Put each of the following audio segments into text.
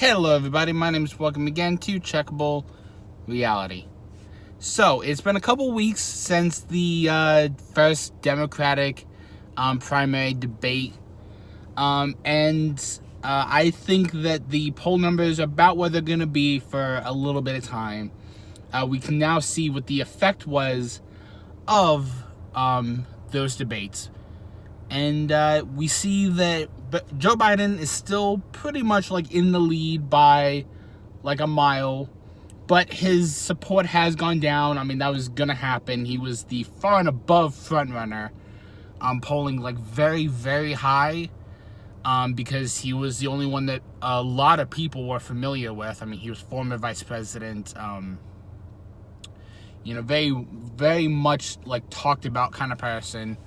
Hello everybody, my name is welcome again to Checkable Reality. So, it's been a couple weeks since the first Democratic primary debate, and I think that the poll numbers are about where they're going to be for a little bit of time. We can now see what the effect was of those debates. And we see that Joe Biden is still pretty much like in the lead by like a mile, but his support has gone down. I mean, that was gonna happen. He was the far and above front runner, polling like very, very high, because he was the only one that a lot of people were familiar with. I mean, he was former vice president, very, very much like talked about kind of person.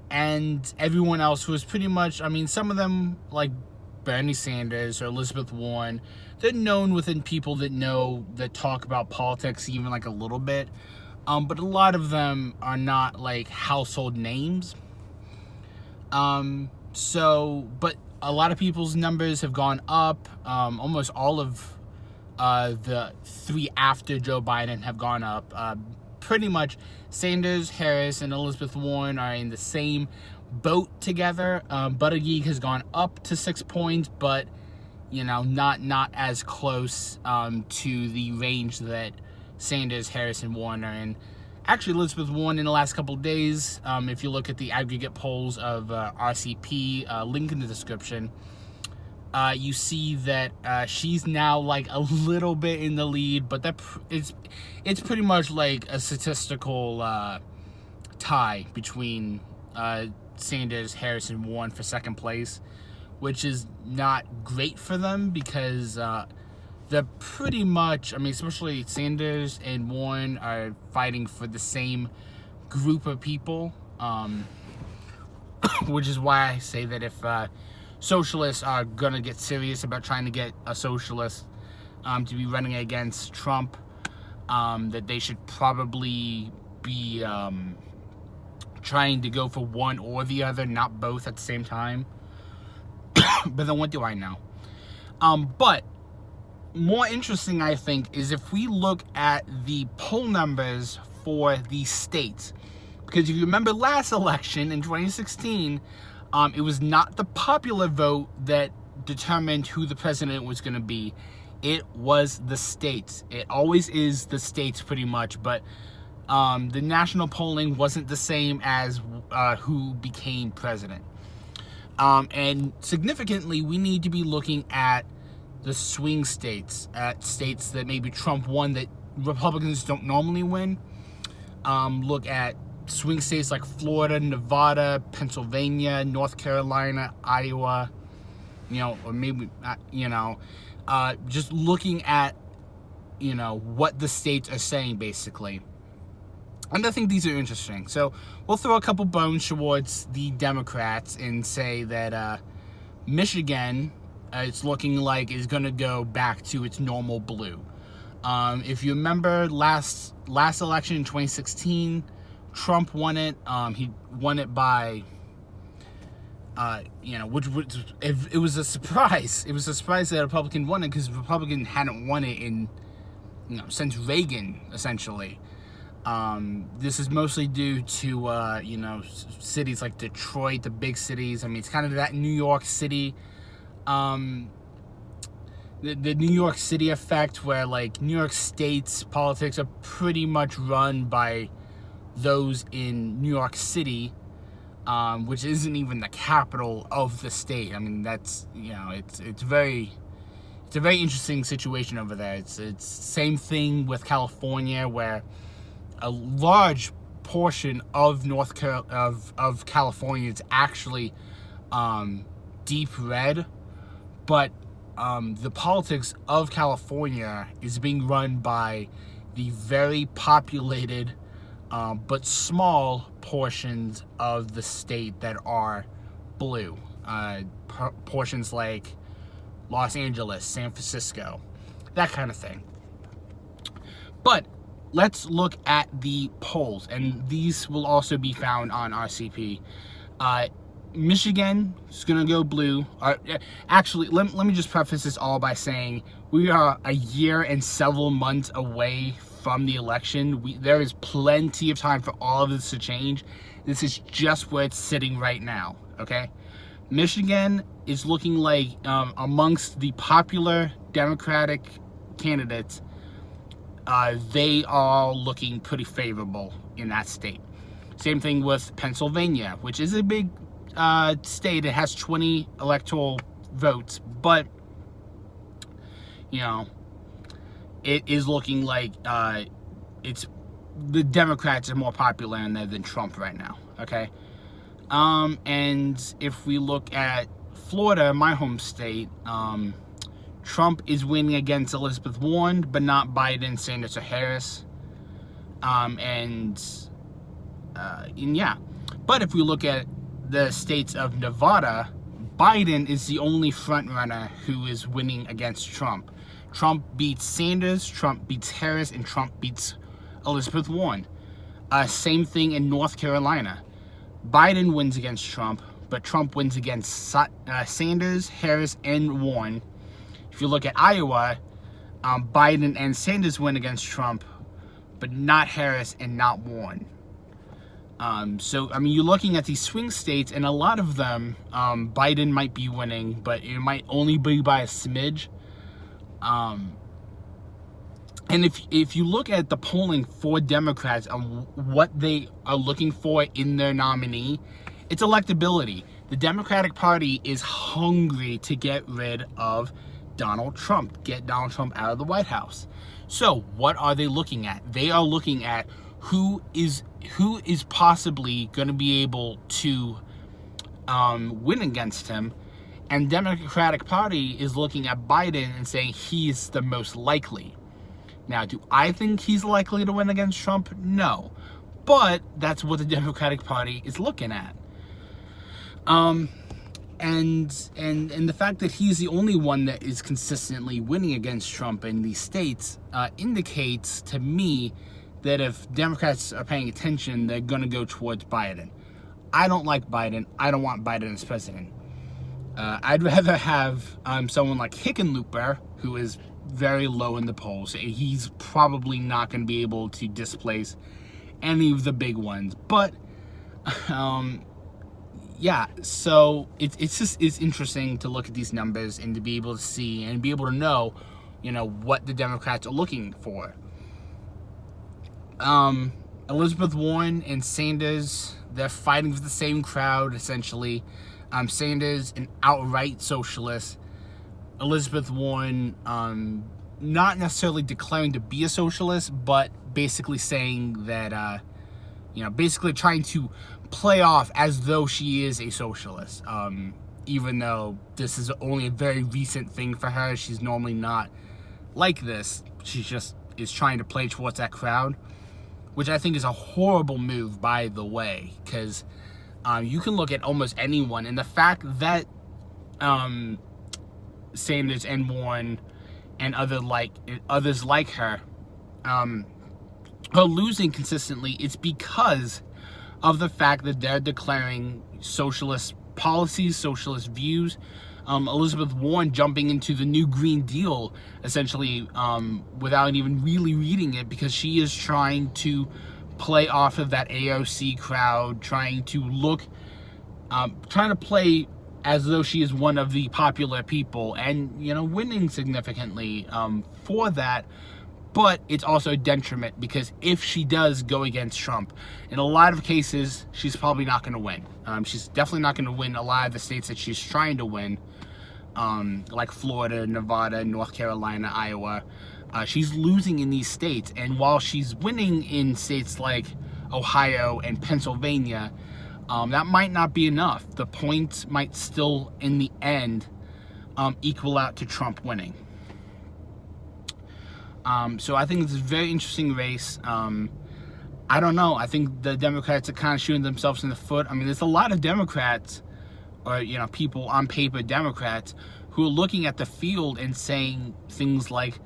And everyone else was pretty much, I mean, some of them, like Bernie Sanders or Elizabeth Warren, they're known within people that talk about politics even like a little bit. But a lot of them are not like household names. But a lot of people's numbers have gone up. Almost all of the three after Joe Biden have gone up. Pretty much Sanders, Harris, and Elizabeth Warren are in the same boat together. Buttigieg has gone up to 6 points, but not as close to the range that Sanders, Harris, and Warren are in. Actually, Elizabeth Warren in the last couple of days, if you look at the aggregate polls of RCP, link in the description, you see that she's now like a little bit in the lead, but it's pretty much like a statistical tie between Sanders, Harris, and Warren for second place, which is not great for them because they're pretty much, I mean, especially Sanders and Warren are fighting for the same group of people, which is why I say that if socialists are gonna get serious about trying to get a socialist to be running against Trump, that they should probably be trying to go for one or the other, not both at the same time. But then what do I know? But more interesting, I think, is if we look at the poll numbers for the states. Because if you remember last election in 2016, it was not the popular vote that determined who the president was going to be. It was the states. It always is the states pretty much, but the national polling wasn't the same as who became president. And significantly, we need to be looking at the swing states, at states that maybe Trump won that Republicans don't normally win. Look at swing states like Florida, Nevada, Pennsylvania, North Carolina, Iowa, or maybe, just looking at, what the states are saying, basically. And I think these are interesting. So we'll throw a couple bones towards the Democrats and say that Michigan, it's looking like is going to go back to its normal blue. If you remember last election in 2016, Trump won it. He won it by, which it was a surprise. It was a surprise that a Republican won it because the Republican hadn't won it in, since Reagan, essentially. This is mostly due to, cities like Detroit, the big cities. I mean, it's kind of that New York City, the New York City effect where, like, New York State's politics are pretty much run by those in New York City, which isn't even the capital of the state. I mean, that's, it's a very interesting situation over there. It's same thing with California, where a large portion of of California is actually deep red, but the politics of California is being run by the very populated but small portions of the state that are blue. Portions like Los Angeles, San Francisco, that kind of thing. But let's look at the polls, and these will also be found on RCP. Michigan is going to go blue. Actually, let me just preface this all by saying we are a year and several months away from the election. There is plenty of time for all of this to change. This is just where it's sitting right now, okay? Michigan is looking like, amongst the popular Democratic candidates, they are looking pretty favorable in that state. Same thing with Pennsylvania, which is a big state. It has 20 electoral votes, but you know, it is looking like it's the Democrats are more popular in there than Trump right now. Okay, and if we look at Florida, my home state, Trump is winning against Elizabeth Warren, but not Biden, Sanders, or Harris. And yeah, but if we look at the states of Nevada, Biden is the only frontrunner who is winning against Trump. Trump beats Sanders, Trump beats Harris, and Trump beats Elizabeth Warren. Same thing in North Carolina. Biden wins against Trump, but Trump wins against Sanders, Harris, and Warren. If you look at Iowa, Biden and Sanders win against Trump, but not Harris and not Warren. So, I mean, you're looking at these swing states, and a lot of them, Biden might be winning, but it might only be by a smidge. And if you look at the polling for Democrats and what they are looking for in their nominee, it's electability. The Democratic Party is hungry to get rid of Donald Trump, get Donald Trump out of the White House. So what are they looking at? They are looking at who is possibly going to be able to win against him, and Democratic Party is looking at Biden and saying he's the most likely. Now, do I think he's likely to win against Trump? No, but that's what the Democratic Party is looking at. And the fact that he's the only one that is consistently winning against Trump in these states indicates to me that if Democrats are paying attention, they're going to go towards Biden. I don't like Biden. I don't want Biden as president. I'd rather have someone like Hickenlooper, who is very low in the polls. He's probably not going to be able to displace any of the big ones. But, yeah, so it's interesting to look at these numbers and to be able to see and be able to know, what the Democrats are looking for. Elizabeth Warren and Sanders, they're fighting for the same crowd, essentially. Sanders, an outright socialist. Elizabeth Warren, not necessarily declaring to be a socialist, but basically saying that, basically trying to play off as though she is a socialist. Even though this is only a very recent thing for her. She's normally not like this. She just is trying to play towards that crowd, which I think is a horrible move, by the way, because you can look at almost anyone, and the fact that Sanders and Warren and others like her are losing consistently, it's because of the fact that they're declaring socialist policies, socialist views. Elizabeth Warren jumping into the new Green Deal, essentially, without even really reading it, because she is trying to play off of that AOC crowd, trying to play as though she is one of the popular people, and, winning significantly for that. But it's also a detriment, because if she does go against Trump, in a lot of cases, she's probably not going to win. She's definitely not going to win a lot of the states that she's trying to win, like Florida, Nevada, North Carolina, Iowa. She's losing in these states, and while she's winning in states like Ohio and Pennsylvania, that might not be enough. The points might still, in the end, equal out to Trump winning. So I think it's a very interesting race. I don't know. I think the Democrats are kind of shooting themselves in the foot. I mean, there's a lot of Democrats, or, people on paper Democrats, who are looking at the field and saying things like,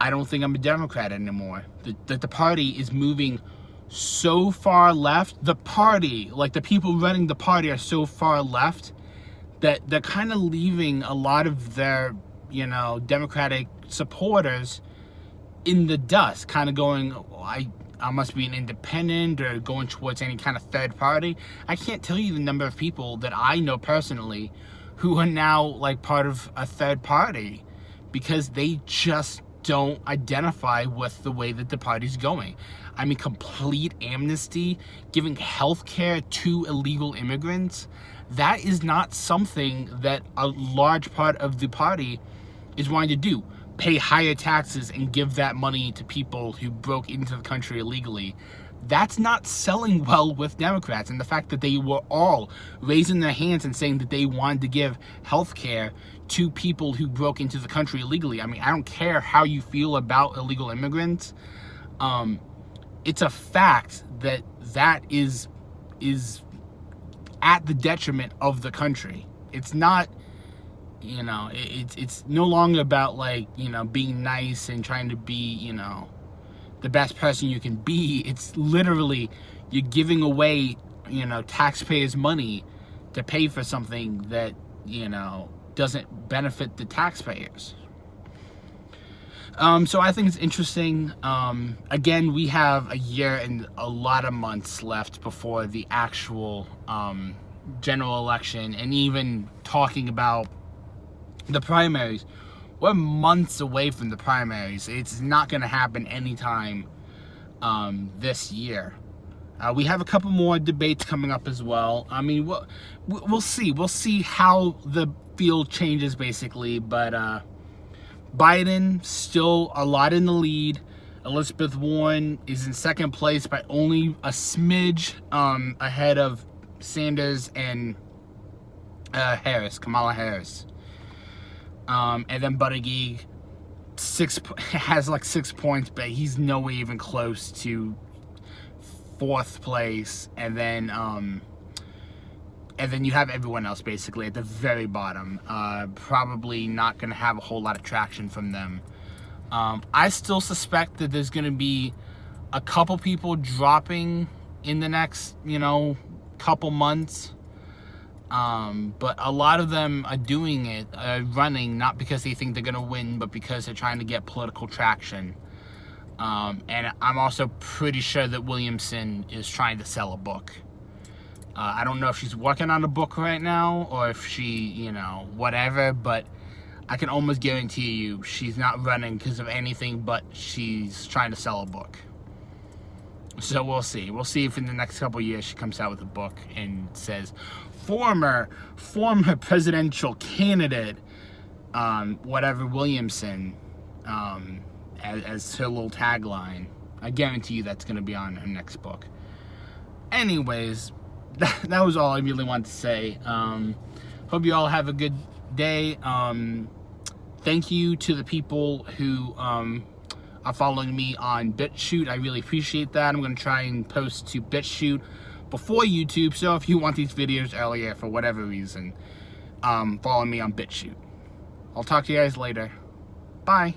I don't think I'm a Democrat anymore. That the party is moving so far left. The party, like the people running the party, are so far left that they're kind of leaving a lot of their, Democratic supporters in the dust, kind of going, I must be an independent, or going towards any kind of third party. I can't tell you the number of people that I know personally who are now like part of a third party because they just don't identify with the way that the party's going. I mean, complete amnesty, giving health care to illegal immigrants, that is not something that a large part of the party is wanting to do. Pay higher taxes and give that money to people who broke into the country illegally. That's not selling well with Democrats. And the fact that they were all raising their hands and saying that they wanted to give health care to people who broke into the country illegally. I mean, I don't care how you feel about illegal immigrants. It's a fact that that is at the detriment of the country. It's not, it's no longer about being nice and trying to be, the best person you can be. It's literally you're giving away, taxpayers' money to pay for something that, doesn't benefit the taxpayers. So I think it's interesting. Again, we have a year and a lot of months left before the actual general election, and even talking about the primaries, we're months away from the primaries. It's not going to happen anytime this year. We have a couple more debates coming up as well. I mean, we'll see. We'll see how the field changes, basically. But Biden still a lot in the lead. Elizabeth Warren is in second place by only a smidge ahead of Sanders and Kamala Harris. And then Buttigieg has like 6 points, but he's nowhere even close to fourth place. And then you have everyone else basically at the very bottom. Probably not going to have a whole lot of traction from them. I still suspect that there's going to be a couple people dropping in the next, couple months. But a lot of them are doing it, running, not because they think they're going to win, but because they're trying to get political traction. And I'm also pretty sure that Williamson is trying to sell a book. I don't know if she's working on a book right now, or if she, whatever, but I can almost guarantee you she's not running because of anything, but she's trying to sell a book. So we'll see. We'll see if in the next couple of years she comes out with a book and says, former presidential candidate, whatever, Williamson, as her little tagline. I guarantee you that's going to be on her next book. Anyways, that was all I really wanted to say. Hope you all have a good day. Thank you to the people who are following me on BitChute. I really appreciate that. I'm going to try and post to BitChute before YouTube, so if you want these videos earlier for whatever reason, follow me on BitChute. I'll talk to you guys later. Bye.